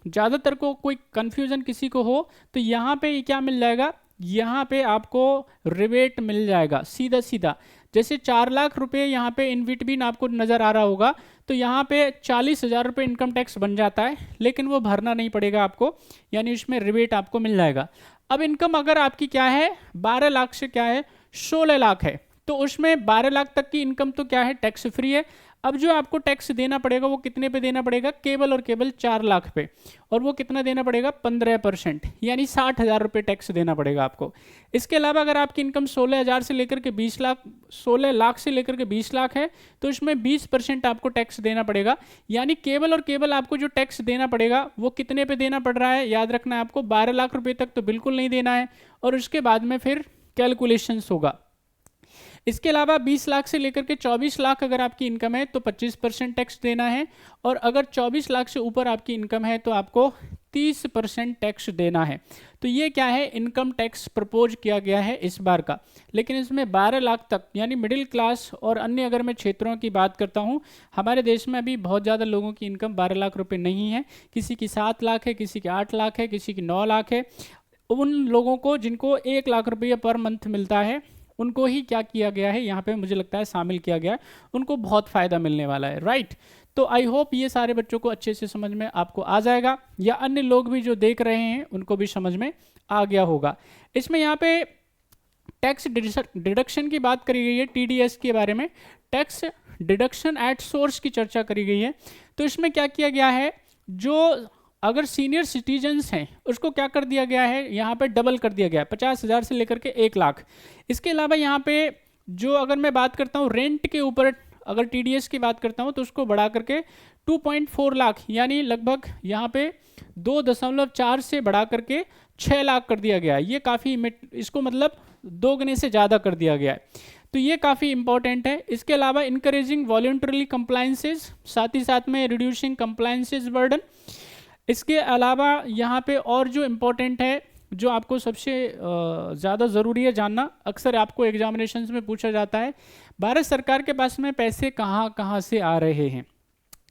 ज़्यादातर को कोई कन्फ्यूजन किसी को हो तो यहाँ पे क्या मिल जाएगा, यहाँ पे आपको रिबेट मिल जाएगा सीधा सीधा। जैसे 4 लाख रुपए यहाँ पे इन बिटवीन आपको नज़र आ रहा होगा तो यहाँ पे 40,000 रुपये इनकम टैक्स बन जाता है, लेकिन वो भरना नहीं पड़ेगा आपको, यानी इसमें रिबेट आपको मिल जाएगा। अब इनकम अगर आपकी क्या है 12 लाख से क्या है 16 लाख है, तो उसमें 12 लाख तक की इनकम तो क्या है, टैक्स फ्री है। अब जो आपको टैक्स देना पड़ेगा वो कितने पे देना पड़ेगा, केवल और केवल 4 लाख पे, और वो कितना देना पड़ेगा, 15%, यानी 60,000 रुपये टैक्स देना पड़ेगा आपको। इसके अलावा अगर आपकी इनकम 16,000 से लेकर के 20 लाख, 16 लाख से लेकर के 20 लाख है, तो इसमें 20% आपको टैक्स देना पड़ेगा। यानी केवल और केवल आपको जो टैक्स देना पड़ेगा वो कितने पे देना पड़ रहा है, याद रखना है आपको, 12 लाख रुपये तक तो बिल्कुल नहीं देना है, और उसके बाद में फिर कैलकुलेशंस होगा। इसके अलावा 20 लाख से लेकर के 24 लाख अगर आपकी इनकम है तो 25% टैक्स देना है, और अगर 24 लाख से ऊपर आपकी इनकम है तो आपको 30% टैक्स देना है। तो ये क्या है, इनकम टैक्स प्रपोज किया गया है इस बार का। लेकिन इसमें 12 लाख तक, यानी मिडिल क्लास और अन्य अगर मैं क्षेत्रों की बात करता हूँ, हमारे देश में अभी बहुत ज़्यादा लोगों की इनकम 12 लाख रुपए नहीं है, किसी की 7 लाख है, किसी की 8 लाख है, किसी की 9 लाख है। उन लोगों को जिनको 1 लाख रुपये पर मंथ मिलता है, उनको ही क्या किया गया है, यहाँ पे मुझे लगता है शामिल किया गया है, उनको बहुत फ़ायदा मिलने वाला है, राइट। तो आई होप ये सारे बच्चों को अच्छे से समझ में आपको आ जाएगा, या अन्य लोग भी जो देख रहे हैं उनको भी समझ में आ गया होगा। इसमें यहाँ पे टैक्स डिडक्शन की बात करी गई है, टीडीएस के बारे में, टैक्स डिडक्शन एट सोर्स की चर्चा करी गई है। तो इसमें क्या किया गया है, जो अगर सीनियर सिटीजन्स हैं उसको क्या कर दिया गया है, यहाँ पे डबल कर दिया गया है, 50,000 से लेकर के 1 लाख। इसके अलावा यहाँ पे जो अगर मैं बात करता हूँ रेंट के ऊपर, अगर टीडीएस की बात करता हूँ तो उसको बढ़ा करके 2.4 लाख, यानी लगभग यहाँ पे 2.4 से बढ़ा करके 6 लाख कर दिया गया है। ये काफ़ी, इसको मतलब 2 गुने से ज़्यादा कर दिया गया है, तो ये काफ़ी इंपॉर्टेंट है। इसके अलावा इंकरेजिंग वॉलंटरली कंप्लायंसेस, साथ ही साथ में रिड्यूसिंग कंप्लायंसेस बर्डन। इसके अलावा यहाँ पे और जो इम्पोर्टेंट है, जो आपको सबसे ज़्यादा ज़रूरी है जानना, अक्सर आपको एग्जामिनेशंस में पूछा जाता है, भारत सरकार के पास में पैसे कहाँ कहाँ से आ रहे हैं,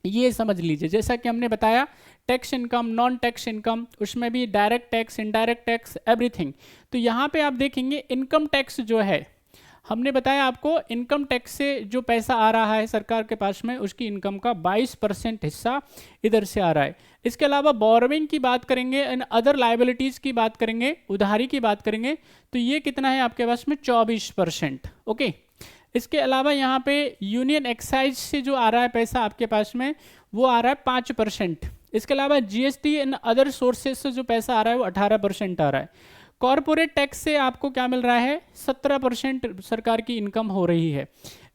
ये समझ लीजिए। जैसा कि हमने बताया, tax income, non tax income, उसमें भी direct tax, indirect tax, everything. तो यहाँ पे आप देखेंगे इनकम टैक्स जो है, हमने बताया आपको इनकम टैक्स से जो पैसा आ रहा है सरकार के पास में, उसकी इनकम का 22% हिस्सा इधर से आ रहा है। इसके अलावा बोरोइंग की बात करेंगे, एंड अदर लाइबिलिटीज़ की बात करेंगे, उधारी की बात करेंगे, तो ये कितना है आपके पास में, 24%। ओके। इसके अलावा यहाँ पे यूनियन एक्साइज से जो आ रहा है पैसा आपके पास में, वो आ रहा है 5%। इसके अलावा जीएसटी एंड अदर सोर्सेज से जो पैसा आ रहा है वो 18% आ रहा है। कॉरपोरेट टैक्स से आपको क्या मिल रहा है, 17% सरकार की इनकम हो रही है।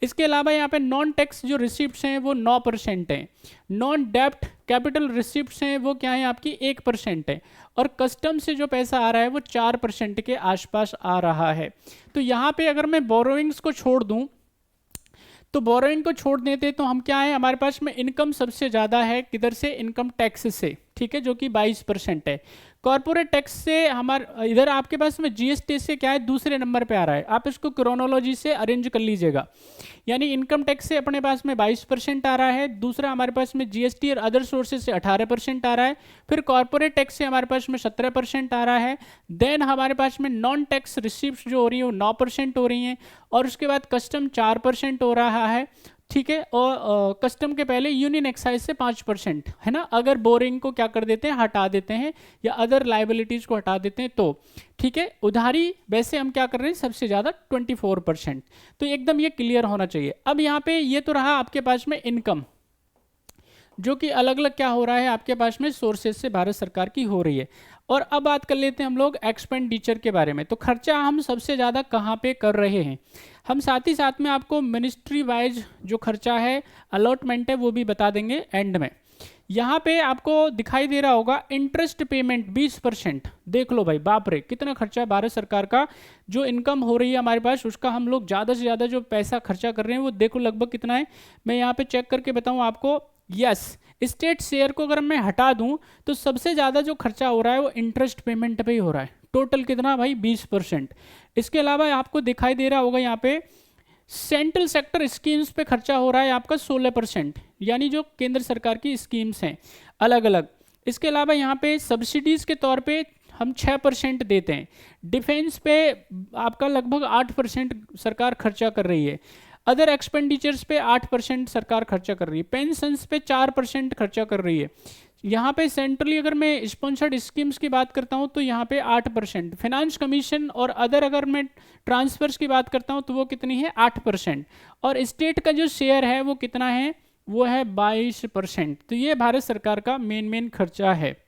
इसके अलावा यहाँ पे नॉन टैक्स जो रिसिप्ट्स हैं वो 9% हैं, नॉन डेप्ट कैपिटल रिसिप्ट्स हैं वो क्या है आपकी 1% है, और कस्टम से जो पैसा आ रहा है वो 4% के आसपास आ रहा है। तो यहाँ पे अगर मैं बोरोइंग्स को छोड़ दूँ, तो बोरोइंग को छोड़ देते तो हम क्या है, हमारे पास में इनकम सबसे ज़्यादा है किधर से, इनकम टैक्स से, ठीक है, जो कि 22% है। कॉर्पोरेट टैक्स से हमारे इधर आपके पास में जीएसटी से क्या है, दूसरे नंबर पे आ रहा है। आप इसको क्रोनोलॉजी से अरेंज कर लीजिएगा, यानी इनकम टैक्स से अपने पास में 22% आ रहा है, दूसरा हमारे पास में जीएसटी और अदर सोर्सेज से 18% आ रहा है, फिर कॉर्पोरेट टैक्स से हमारे पास में 17% आ रहा है, देन हमारे पास में नॉन टैक्स रिसिप्ट जो हो रही है वो 9% हो रही हैं, और उसके बाद कस्टम 4% हो रहा है, ठीक है, और कस्टम के पहले यूनियन एक्साइज से 5% है ना। अगर बोरिंग को क्या कर देते हैं, हटा देते हैं, या अदर लाइबिलिटीज को हटा देते हैं तो ठीक है। उधारी वैसे हम क्या कर रहे हैं, सबसे ज़्यादा 24%। तो एकदम ये क्लियर होना चाहिए। अब यहाँ पे ये तो रहा आपके पास में इनकम, जो कि अलग अलग क्या हो रहा है आपके पास में सोर्सेज से भारत सरकार की हो रही है। और अब बात कर लेते हैं हम लोग एक्सपेंडिचर के बारे में। तो खर्चा हम सबसे ज़्यादा कहाँ पे कर रहे हैं, हम साथ ही साथ में आपको मिनिस्ट्री वाइज जो खर्चा है, अलॉटमेंट है, वो भी बता देंगे एंड में। यहाँ पे आपको दिखाई दे रहा होगा इंटरेस्ट पेमेंट 20%। देख लो भाई, बाप रे कितना खर्चा है भारत सरकार का, जो इनकम हो रही है हमारे पास उसका हम लोग ज़्यादा से ज़्यादा जो पैसा खर्चा कर रहे हैं वो देखो लगभग कितना है। मैं यहाँ पे चेक करके बताऊँ आपको, यस, स्टेट शेयर को अगर मैं हटा दूं तो सबसे ज़्यादा जो खर्चा हो रहा है वो इंटरेस्ट पेमेंट पे ही हो रहा है। टोटल कितना भाई, 20%। इसके अलावा आपको दिखाई दे रहा होगा यहाँ पे सेंट्रल सेक्टर स्कीम्स पे खर्चा हो रहा है आपका 16%, यानी जो केंद्र सरकार की स्कीम्स हैं अलग अलग। इसके अलावा यहाँ पे सब्सिडीज़ के तौर पे हम 6% देते हैं। डिफेंस पे आपका लगभग 8% सरकार खर्चा कर रही है। अदर एक्सपेंडिचर्स पे 8% सरकार खर्चा कर रही है, पेंशन्स पे 4% खर्चा कर रही है। यहाँ पे सेंट्रली अगर मैं स्पॉन्सर्ड स्कीम्स की बात करता हूँ तो यहाँ पे 8%, फाइनेंस कमीशन और अदर अगर मैं ट्रांसफर्स की बात करता हूँ तो वो कितनी है 8%, और स्टेट का जो शेयर है वो कितना है, वो है 22%। तो ये भारत सरकार का मेन खर्चा है।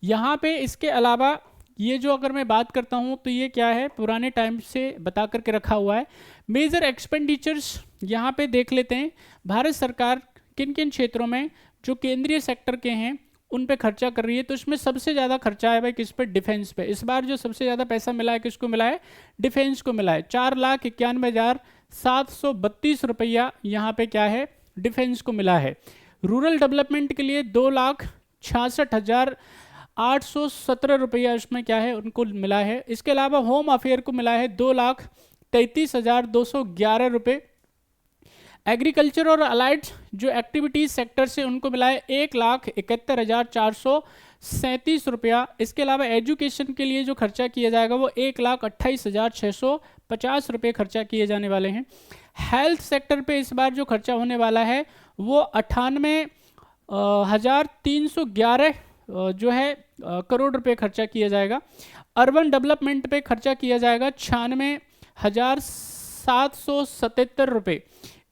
यहाँ पे इसके अलावा ये जो अगर मैं बात करता हूँ तो ये क्या है, पुराने टाइम से बता करके रखा हुआ है। मेजर एक्सपेंडिचर्स यहाँ पे देख लेते हैं, भारत सरकार किन किन क्षेत्रों में जो केंद्रीय सेक्टर के हैं उन पे खर्चा कर रही है। तो इसमें सबसे ज़्यादा खर्चा है भाई किस पे, डिफेंस पे। इस बार जो सबसे ज़्यादा पैसा मिला है किसको मिला है, डिफेंस को मिला है। 4,91,732 रुपया यहाँ पे क्या है, डिफेंस को मिला है। रूरल डेवलपमेंट के लिए 2,66,817 रुपया इसमें क्या है, उनको मिला है। इसके अलावा होम अफेयर को मिला है 2,33,211 रुपये। एग्रीकल्चर और अलाइड जो एक्टिविटीज सेक्टर से उनको मिला है 1,71,437 रुपया। इसके अलावा एजुकेशन के लिए जो खर्चा किया जाएगा वो 1,28,650 रुपये खर्चा किए जाने वाले हैं। हेल्थ सेक्टर पे इस बार जो खर्चा होने वाला है वो 98,311 जो है करोड़ रुपए खर्चा किया जाएगा। अर्बन डेवलपमेंट पे खर्चा किया जाएगा 96,777 रुपये।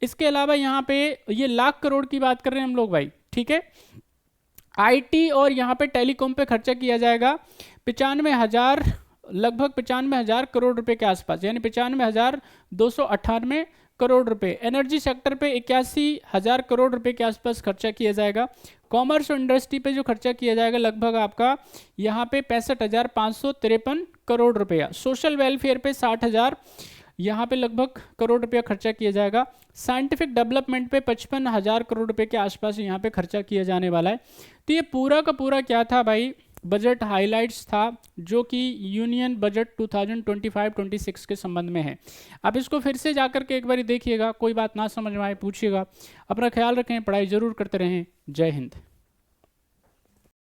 इसके अलावा यहाँ पे ये लाख करोड़ की बात कर रहे हैं हम लोग भाई, ठीक है। आईटी और यहाँ पे टेलीकॉम पे खर्चा किया जाएगा 95,000, लगभग 95,000 करोड़ रुपए के आसपास, यानी 95,298 करोड़ रुपए। एनर्जी सेक्टर पे 81,000 करोड़ रुपए के आसपास खर्चा किया जाएगा। कॉमर्स और इंडस्ट्री पे जो खर्चा किया जाएगा लगभग आपका यहाँ पे 65,553 करोड़ रुपया। सोशल वेलफेयर पे 60,000 यहाँ पे लगभग करोड़ रुपया खर्चा किया जाएगा। साइंटिफिक डेवलपमेंट पे 55,000 करोड़ रुपए के आसपास यहाँ पे खर्चा किया जाने वाला है। तो ये पूरा का पूरा क्या था भाई, बजट हाइलाइट्स था जो कि यूनियन बजट 2025-26 के संबंध में है। आप इसको फिर से जाकर के एक बार देखिएगा, कोई बात ना समझ में आए पूछिएगा। अपना ख्याल रखें, पढ़ाई जरूर करते रहें। जय हिंद।